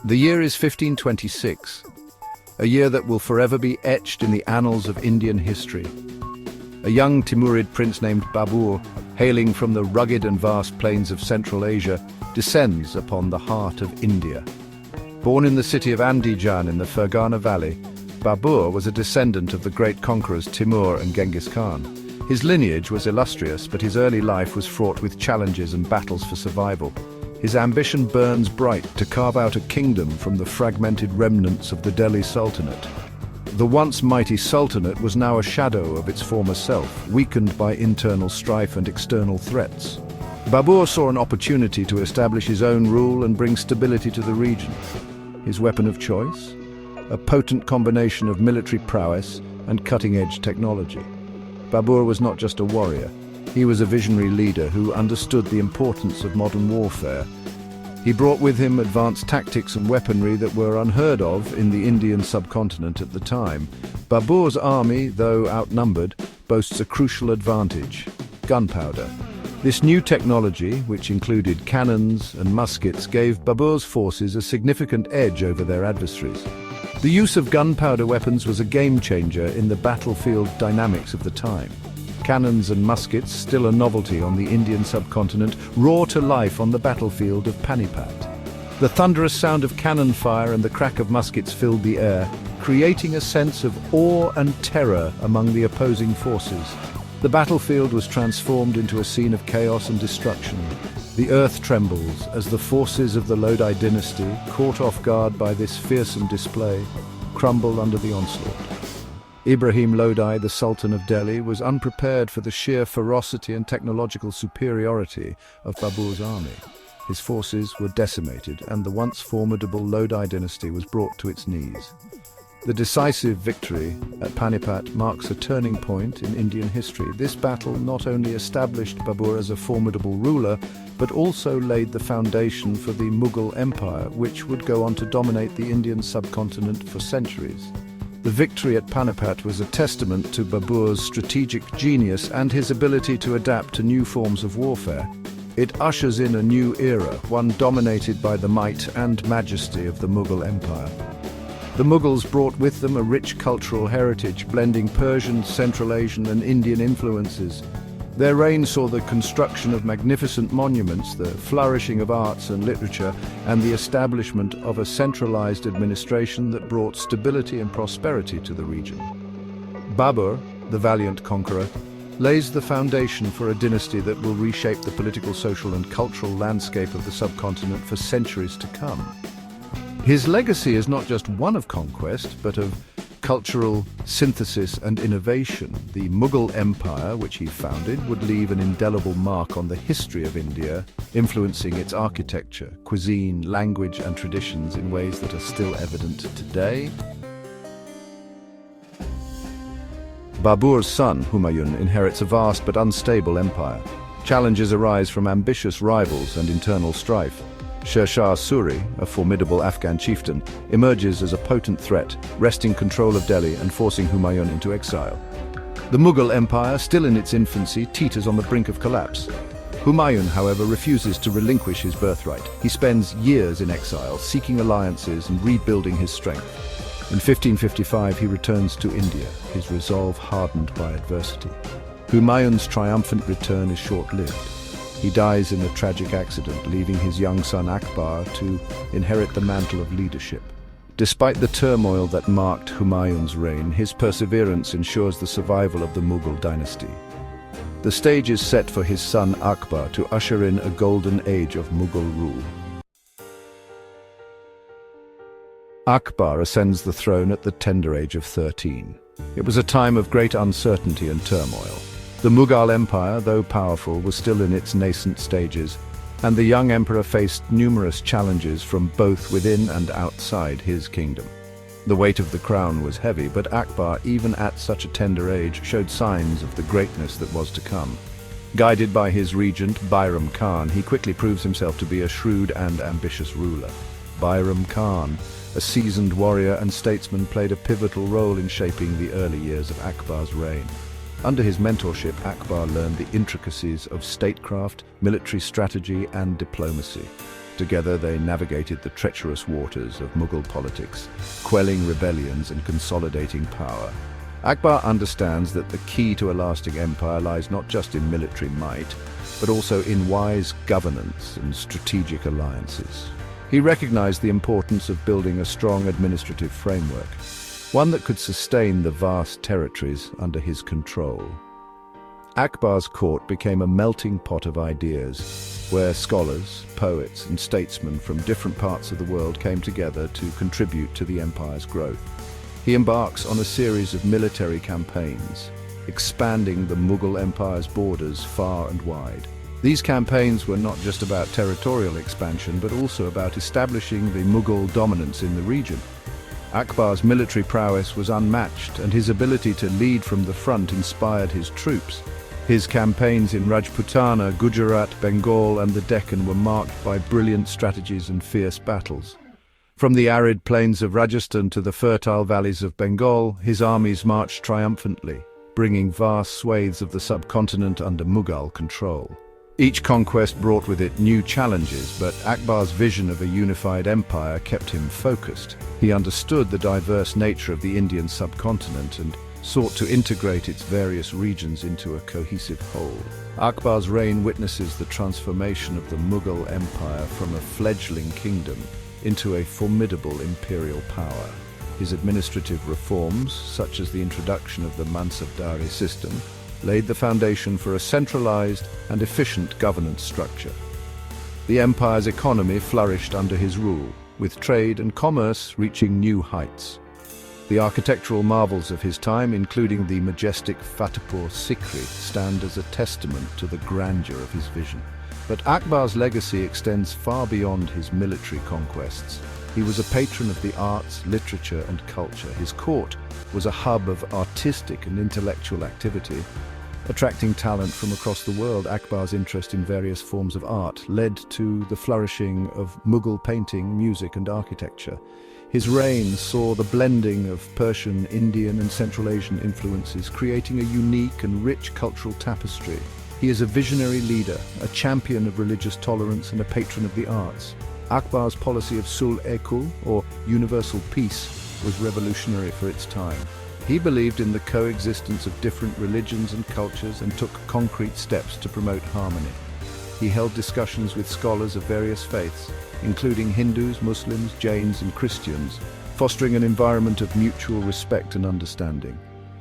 The year is 1526, a year that will forever be etched in the annals of Indian history. A young Timurid prince named Babur, hailing from the rugged and vast plains of Central Asia, descends upon the heart of India. Born in the city of Andijan in the Fergana Valley, Babur was a descendant of the great conquerors Timur and Genghis Khan. His lineage was illustrious, but his early life was fraught with challenges and battles for survival. His ambition burns bright to carve out a kingdom from the fragmented remnants of the Delhi Sultanate. The once mighty Sultanate was now a shadow of its former self, weakened by internal strife and external threats. Babur saw an opportunity to establish his own rule and bring stability to the region. His weapon of choice? A potent combination of military prowess and cutting-edge technology. Babur was not just a warrior. He was a visionary leader who understood the importance of modern warfare. He brought with him advanced tactics and weaponry that were unheard of in the Indian subcontinent at the time. Babur's army, though outnumbered, boasts a crucial advantage: gunpowder. This new technology, which included cannons and muskets, gave Babur's forces a significant edge over their adversaries. The use of gunpowder weapons was a game-changer in the battlefield dynamics of the time. Cannons and muskets, still a novelty on the Indian subcontinent, roar to life on the battlefield of Panipat. The thunderous sound of cannon fire and the crack of muskets filled the air, creating a sense of awe and terror among the opposing forces. The battlefield was transformed into a scene of chaos and destruction. The earth trembles as the forces of the Lodi dynasty, caught off guard by this fearsome display, crumble under the onslaught. Ibrahim Lodi, the Sultan of Delhi, was unprepared for the sheer ferocity and technological superiority of Babur's army. His forces were decimated, and the once formidable Lodi dynasty was brought to its knees. The decisive victory at Panipat marks a turning point in Indian history. This battle not only established Babur as a formidable ruler, but also laid the foundation for the Mughal Empire, which would go on to dominate the Indian subcontinent for centuries. The victory at Panipat was a testament to Babur's strategic genius and his ability to adapt to new forms of warfare. It ushers in a new era, one dominated by the might and majesty of the Mughal Empire. The Mughals brought with them a rich cultural heritage, blending Persian, Central Asian and Indian influences. Their reign saw the construction of magnificent monuments, the flourishing of arts and literature, and the establishment of a centralized administration that brought stability and prosperity to the region. Babur, the valiant conqueror, lays the foundation for a dynasty that will reshape the political, social and cultural landscape of the subcontinent for centuries to come. His legacy is not just one of conquest, but of cultural synthesis and innovation. The Mughal Empire, which he founded, would leave an indelible mark on the history of India, influencing its architecture, cuisine, language and traditions in ways that are still evident today. Babur's son, Humayun, inherits a vast but unstable empire. Challenges arise from ambitious rivals and internal strife. Shah Suri, a formidable Afghan chieftain, emerges as a potent threat, wresting control of Delhi and forcing Humayun into exile. The Mughal Empire, still in its infancy, teeters on the brink of collapse. Humayun, however, refuses to relinquish his birthright. He spends years in exile, seeking alliances and rebuilding his strength. In 1555, he returns to India, his resolve hardened by adversity. Humayun's triumphant return is short-lived. He dies in a tragic accident, leaving his young son Akbar to inherit the mantle of leadership. Despite the turmoil that marked Humayun's reign, his perseverance ensures the survival of the Mughal dynasty. The stage is set for his son Akbar to usher in a golden age of Mughal rule. Akbar ascends the throne at the tender age of 13. It was a time of great uncertainty and turmoil. The Mughal Empire, though powerful, was still in its nascent stages, and the young emperor faced numerous challenges from both within and outside his kingdom. The weight of the crown was heavy, but Akbar, even at such a tender age, showed signs of the greatness that was to come. Guided by his regent, Bayram Khan, he quickly proves himself to be a shrewd and ambitious ruler. Bayram Khan, a seasoned warrior and statesman, played a pivotal role in shaping the early years of Akbar's reign. Under his mentorship, Akbar learned the intricacies of statecraft, military strategy and diplomacy. Together they navigated the treacherous waters of Mughal politics, quelling rebellions and consolidating power. Akbar understands that the key to a lasting empire lies not just in military might, but also in wise governance and strategic alliances. He recognized the importance of building a strong administrative framework, one that could sustain the vast territories under his control. Akbar's court became a melting pot of ideas, where scholars, poets, and statesmen from different parts of the world came together to contribute to the empire's growth. He embarks on a series of military campaigns, expanding the Mughal Empire's borders far and wide. These campaigns were not just about territorial expansion, but also about establishing the Mughal dominance in the region. Akbar's military prowess was unmatched, and his ability to lead from the front inspired his troops. His campaigns in Rajputana, Gujarat, Bengal, and the Deccan were marked by brilliant strategies and fierce battles. From the arid plains of Rajasthan to the fertile valleys of Bengal, his armies marched triumphantly, bringing vast swathes of the subcontinent under Mughal control. Each conquest brought with it new challenges, but Akbar's vision of a unified empire kept him focused. He understood the diverse nature of the Indian subcontinent and sought to integrate its various regions into a cohesive whole. Akbar's reign witnesses the transformation of the Mughal Empire from a fledgling kingdom into a formidable imperial power. His administrative reforms, such as the introduction of the Mansabdari system, laid the foundation for a centralized and efficient governance structure. The empire's economy flourished under his rule, with trade and commerce reaching new heights. The architectural marvels of his time, including the majestic Fatehpur Sikri, stand as a testament to the grandeur of his vision. But Akbar's legacy extends far beyond his military conquests. He was a patron of the arts, literature, and culture. His court was a hub of artistic and intellectual activity. Attracting talent from across the world, Akbar's interest in various forms of art led to the flourishing of Mughal painting, music, and architecture. His reign saw the blending of Persian, Indian, and Central Asian influences, creating a unique and rich cultural tapestry. He is a visionary leader, a champion of religious tolerance, and a patron of the arts. Akbar's policy of sul-e-kul, or universal peace, was revolutionary for its time. He believed in the coexistence of different religions and cultures and took concrete steps to promote harmony. He held discussions with scholars of various faiths, including Hindus, Muslims, Jains, and Christians, fostering an environment of mutual respect and understanding.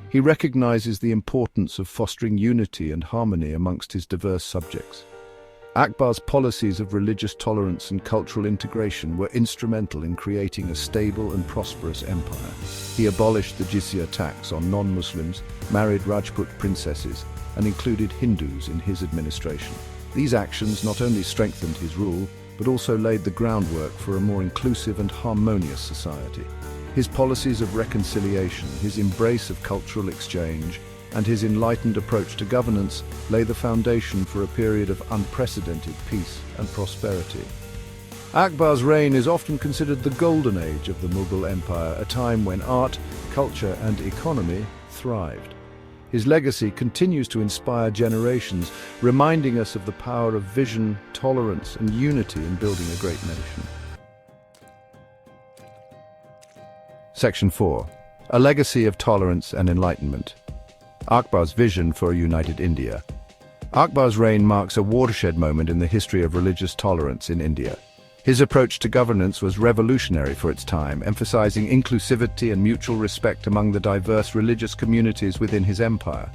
He recognizes the importance of fostering unity and harmony amongst his diverse subjects. Akbar's policies of religious tolerance and cultural integration were instrumental in creating a stable and prosperous empire. He abolished the jizya tax on non-Muslims, married Rajput princesses, and included Hindus in his administration. These actions not only strengthened his rule, but also laid the groundwork for a more inclusive and harmonious society. His policies of reconciliation, his embrace of cultural exchange, and his enlightened approach to governance lay the foundation for a period of unprecedented peace and prosperity. Akbar's reign is often considered the golden age of the Mughal Empire, a time when art, culture, and economy thrived. His legacy continues to inspire generations, reminding us of the power of vision, tolerance, and unity in building a great nation. Section 4. A legacy of tolerance and enlightenment. Akbar's vision for a united India. Akbar's reign marks a watershed moment in the history of religious tolerance in India. His approach to governance was revolutionary for its time, emphasizing inclusivity and mutual respect among the diverse religious communities within his empire.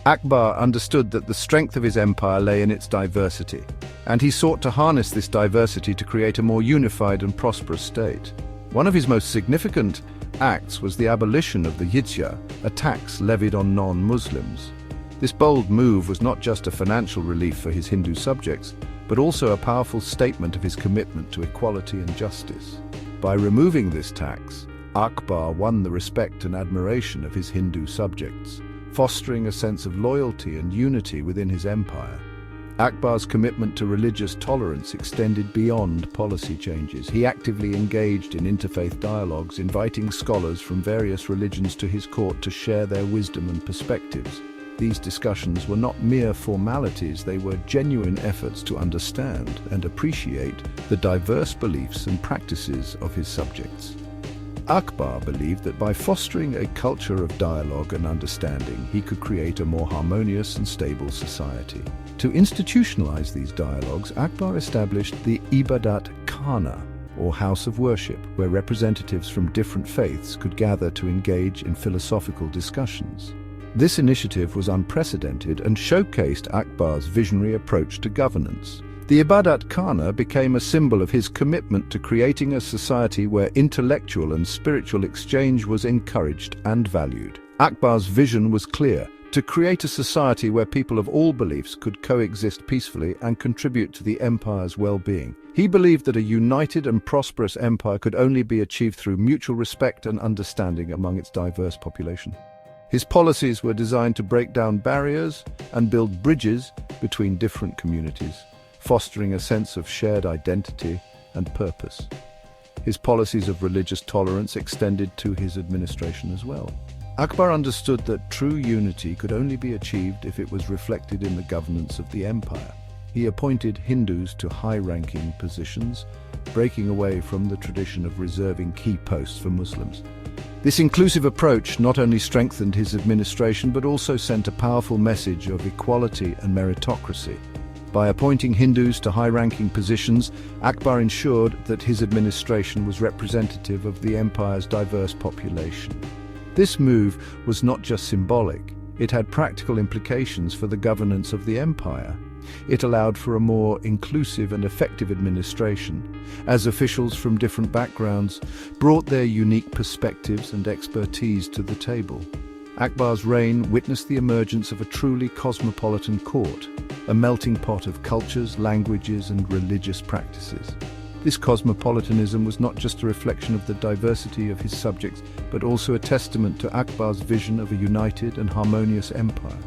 Akbar understood that the strength of his empire lay in its diversity, and he sought to harness this diversity to create a more unified and prosperous state. One of his most significant acts was the abolition of the jizya, a tax levied on non-Muslims. This bold move was not just a financial relief for his Hindu subjects, but also a powerful statement of his commitment to equality and justice. By removing this tax, Akbar won the respect and admiration of his Hindu subjects, fostering a sense of loyalty and unity within his empire. Akbar's commitment to religious tolerance extended beyond policy changes. He actively engaged in interfaith dialogues, inviting scholars from various religions to his court to share their wisdom and perspectives. These discussions were not mere formalities, they were genuine efforts to understand and appreciate the diverse beliefs and practices of his subjects. Akbar believed that by fostering a culture of dialogue and understanding, he could create a more harmonious and stable society. To institutionalize these dialogues, Akbar established the Ibadat Khana, or house of worship, where representatives from different faiths could gather to engage in philosophical discussions. This initiative was unprecedented and showcased Akbar's visionary approach to governance. The Ibadat Khana became a symbol of his commitment to creating a society where intellectual and spiritual exchange was encouraged and valued. Akbar's vision was clear: to create a society where people of all beliefs could coexist peacefully and contribute to the empire's well-being. He believed that a united and prosperous empire could only be achieved through mutual respect and understanding among its diverse population. His policies were designed to break down barriers and build bridges between different communities, fostering a sense of shared identity and purpose. His policies of religious tolerance extended to his administration as well. Akbar understood that true unity could only be achieved if it was reflected in the governance of the empire. He appointed Hindus to high-ranking positions, breaking away from the tradition of reserving key posts for Muslims. This inclusive approach not only strengthened his administration but also sent a powerful message of equality and meritocracy. By appointing Hindus to high-ranking positions, Akbar ensured that his administration was representative of the empire's diverse population. This move was not just symbolic, it had practical implications for the governance of the empire. It allowed for a more inclusive and effective administration, as officials from different backgrounds brought their unique perspectives and expertise to the table. Akbar's reign witnessed the emergence of a truly cosmopolitan court, a melting pot of cultures, languages, and religious practices. This cosmopolitanism was not just a reflection of the diversity of his subjects, but also a testament to Akbar's vision of a united and harmonious empire.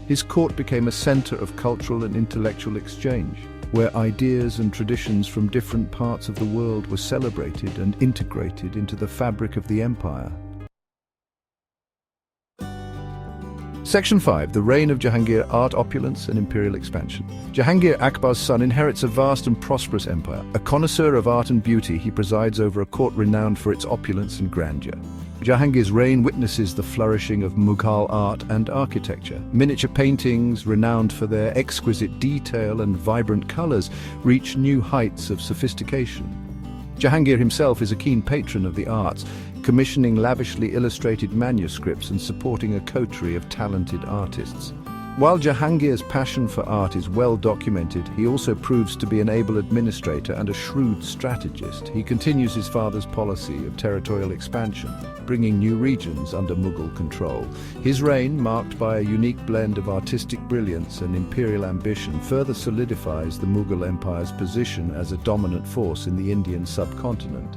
His court became a center of cultural and intellectual exchange, where ideas and traditions from different parts of the world were celebrated and integrated into the fabric of the empire. Section 5. The reign of Jahangir: art, opulence, and imperial expansion. Jahangir, Akbar's son, inherits a vast and prosperous empire. A connoisseur of art and beauty, he presides over a court renowned for its opulence and grandeur. Jahangir's reign witnesses the flourishing of Mughal art and architecture. Miniature paintings, renowned for their exquisite detail and vibrant colors, reach new heights of sophistication. Jahangir himself is a keen patron of the arts, commissioning lavishly illustrated manuscripts and supporting a coterie of talented artists. While Jahangir's passion for art is well documented, he also proves to be an able administrator and a shrewd strategist. He continues his father's policy of territorial expansion, bringing new regions under Mughal control. His reign, marked by a unique blend of artistic brilliance and imperial ambition, further solidifies the Mughal Empire's position as a dominant force in the Indian subcontinent.